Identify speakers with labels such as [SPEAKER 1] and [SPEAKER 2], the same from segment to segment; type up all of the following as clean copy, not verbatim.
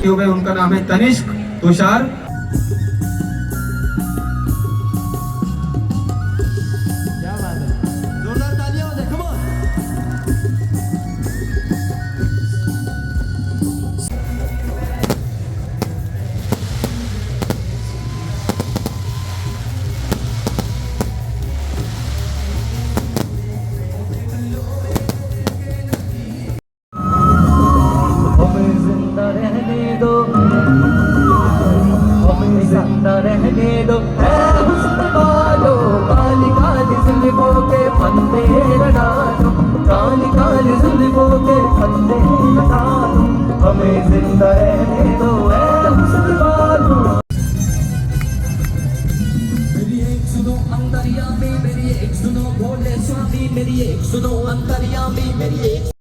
[SPEAKER 1] हुए, उनका नाम है तनिष्क तुषार।
[SPEAKER 2] रहने दो हुस्न वालों, काली काली जुल्फों के फंदे लगा दो, काली काली जुल्फों के फंदे लगा दो, हमें जिंदा रहने दो हुस्न वालों। मेरी एक सुनो अंतर्यामी, मेरी एक सुनो भोले स्वामी, मेरी एक सुनो अंतर्यामी, मेरी एक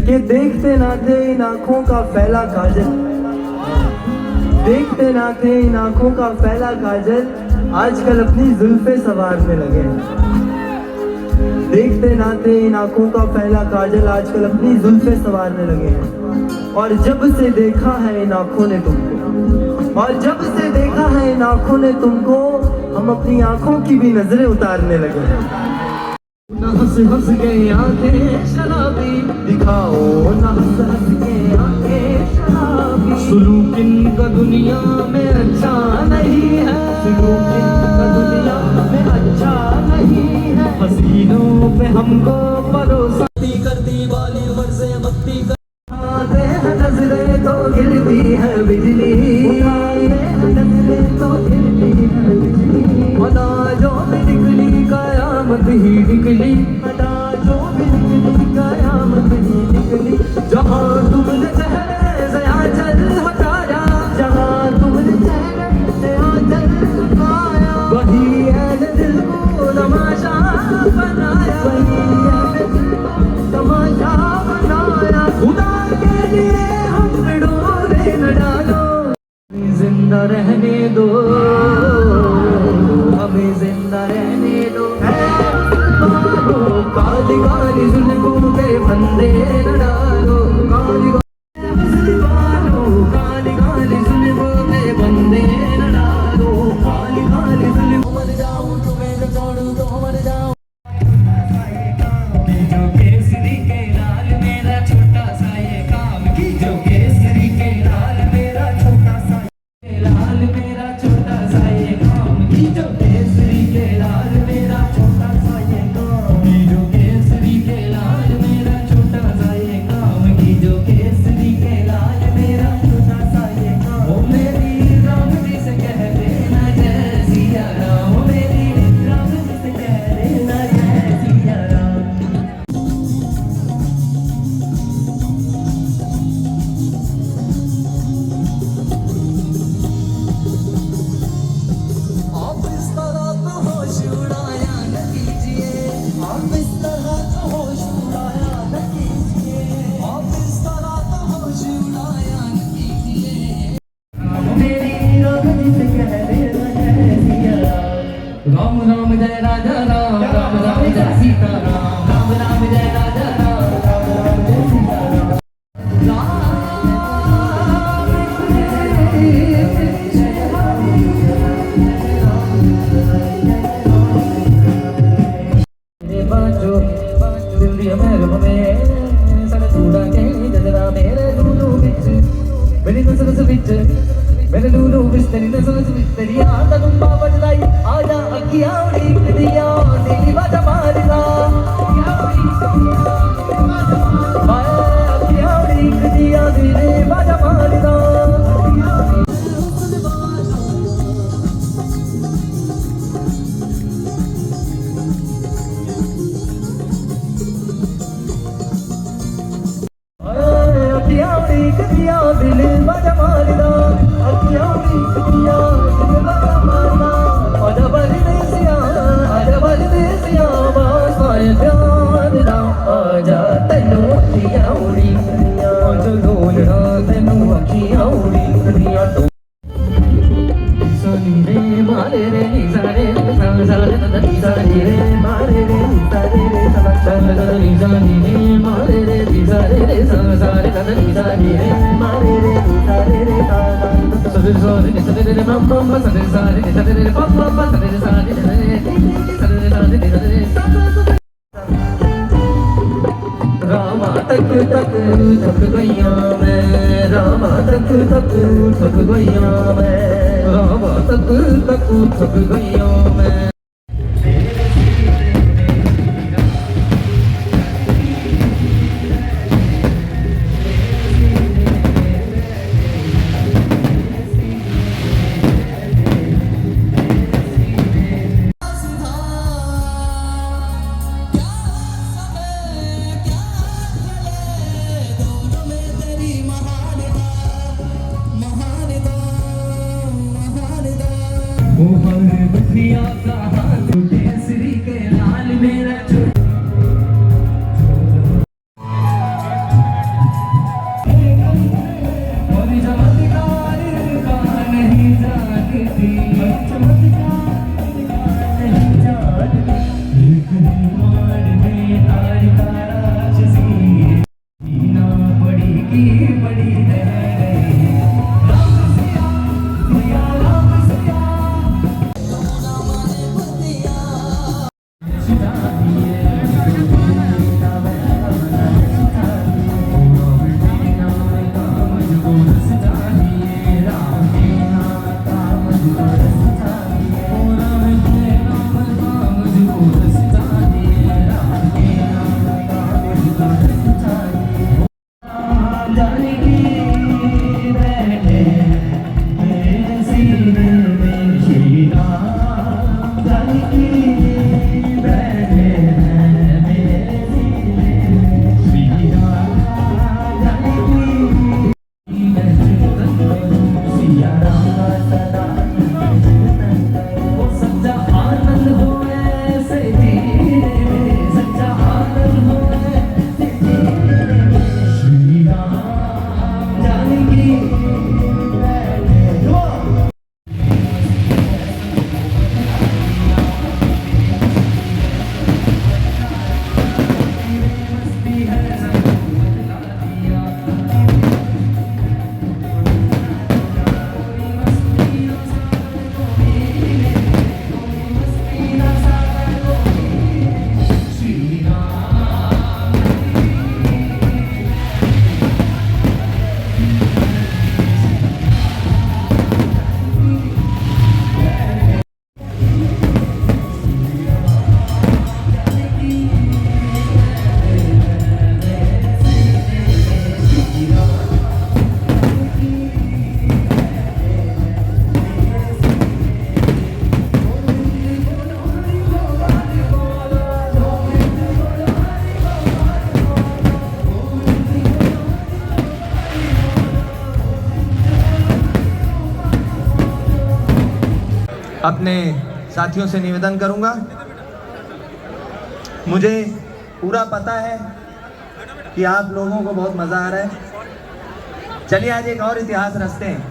[SPEAKER 2] कि देखते ना थे इन आँखों का फैला काजल, देखते ना थे इन आँखों का फैला काजल, आजकल अपनी जुल्फे संवारने लगे हैं। देखते ना थे इन आँखों का फैला काजल, आजकल अपनी जुल्फे संवारने लगे हैं। और जब से देखा है इन आँखों ने तुमको, और जब से देखा है इन आँखों ने तुमको, हम अपनी आँखों की भी नजरें उतारने लगे हैं। ना हंस हंस के आंखें शराबी दिखाओ, ना हंस हंस के आंखें शराबी, सुलूक इनका दुनिया में अच्छा नहीं है, सुलूक इनका दुनिया में अच्छा नहीं है, हसीनों पे हमको भरोसा करती वाली उम्र से मस्ती करते हैं, नजरें तो गिरती है बिजली, नजरें तो गिरती है बिजली, अनाजों में निकली कयामत ही निकली, अनाजों में निकली कयामत ही निकली, जहाँ तुमने चेहरे से आंचल हटाया, जहाँ तुमने चेहरे से आंचल हटाया, वही है दिल को तमाशा बनाया, वही है दिल को तमाशा बनाया, खुदा के लिए हम डोरे न डालो, जिंदा रहने दो, हमें जिंदा रहने दो, काली काली जुल्फों के फंदे न डालो, काली काली काली जुल्फों के फंदे न डालो, काली काली जुल्फों मर जाऊं तुम्हें न छोड़ूं तो मर जाऊं, की जो केसरी के लाल मेरा छोटा सा ये काम, की जो केसरी के लाल मेरा छोटा सा लाल मेरा छोटा सा ये काम, की जो केसरी के लाल मेरा छोटा सा ये काम, की जो केसरी के लाल मेरा छोटा सा ये काम, की जो केसरी के लाल मेरा छोटा सा ये काम, ओ मेरी राम जी से कह देना जय सिया राम, ओ मेरी राम जी से कह देना जय सिया राम। आप इस तरह तो होश उड़ाया न कीजिए, आप इस तरह तो होश उड़ाया न कीजिए, आप इस तरह तो होश उड़ाया न कीजिए, मेरी राम जी से कह देना जय सिया राम, राम राम जय राजा राम, राम राम जय सीता राम, राम राम जय राजा राम, राम राम जय सीता राम, मेरे लूलू विच तेरी नज़र विच तेरी याद दा दुम्बा बजदाई, आजा अखियां उड़ीक दिया दिली बाजा मारदा, अखियां उड़ीक दिया दिली बाजा मारदा, अखियां उड़ीक दिया दिली बाजा मारदा, अखियां उड़ीक दिया दिली बाजा मारदा, आजा बड़ी नहीं सिया रामा तक तक थक गईया मैं, रामा तक तक थक गईया मैं, रामा तक तक थक गईया मैं।
[SPEAKER 1] अपने साथियों से निवेदन करूंगा, मुझे पूरा पता है कि आप लोगों को बहुत मजा आ रहा है। चलिए आज एक और इतिहास रचते हैं।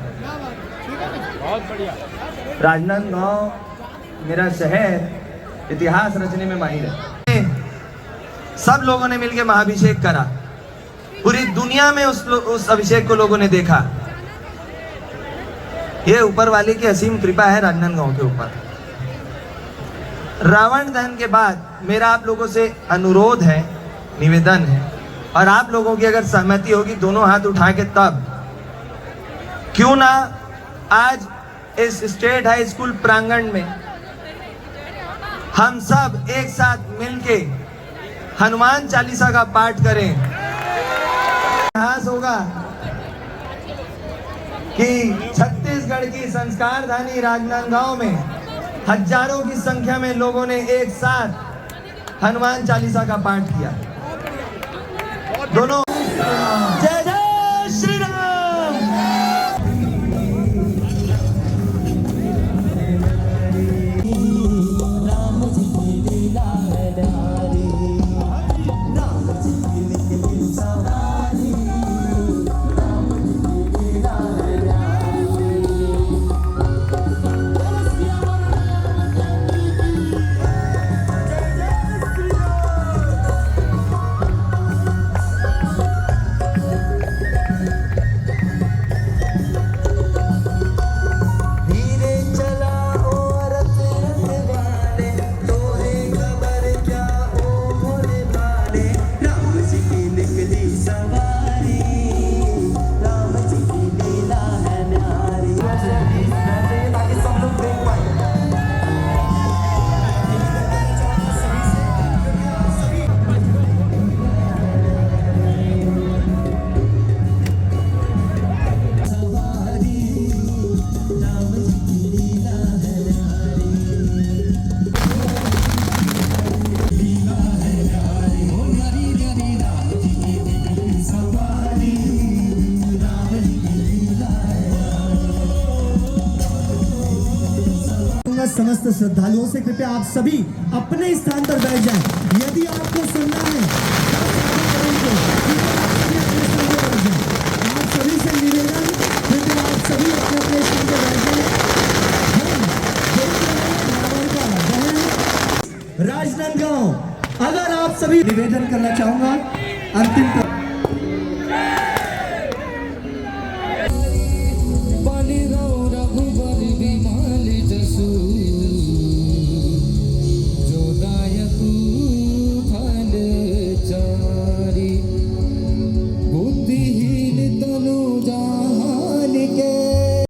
[SPEAKER 1] बहुत बढ़िया। राजनांदगांव मेरा शहर इतिहास रचने में माहिर है। सब लोगों ने मिलकर महाभिषेक करा, पूरी दुनिया में उस अभिषेक को लोगों ने देखा। ये ऊपर वाले की असीम कृपा है राजनांदगांव के ऊपर। रावण दहन के बाद मेरा आप लोगों से अनुरोध है, निवेदन है, और आप लोगों की अगर सहमति होगी दोनों हाथ उठा के, तब क्यों ना आज इस स्टेट हाई स्कूल प्रांगण में हम सब एक साथ मिलके हनुमान चालीसा का पाठ करें। इतिहास होगा कि छत्तीसगढ़ की संस्कारधानी राजनांदगांव में हजारों की संख्या में लोगों ने एक साथ हनुमान चालीसा का पाठ किया। दोनों जय जय श्री राम।
[SPEAKER 3] समस्त श्रद्धालुओं से कृपया आप सभी अपने स्थान पर बैठ जाएं। यदि आपको सुनना है आप सभी से निवेदन, कृपया आप सभी अपने अपने स्थान पर बैठ जाएं। राजनांदगांव, अगर आप सभी निवेदन करना चाहूंगा अंतिम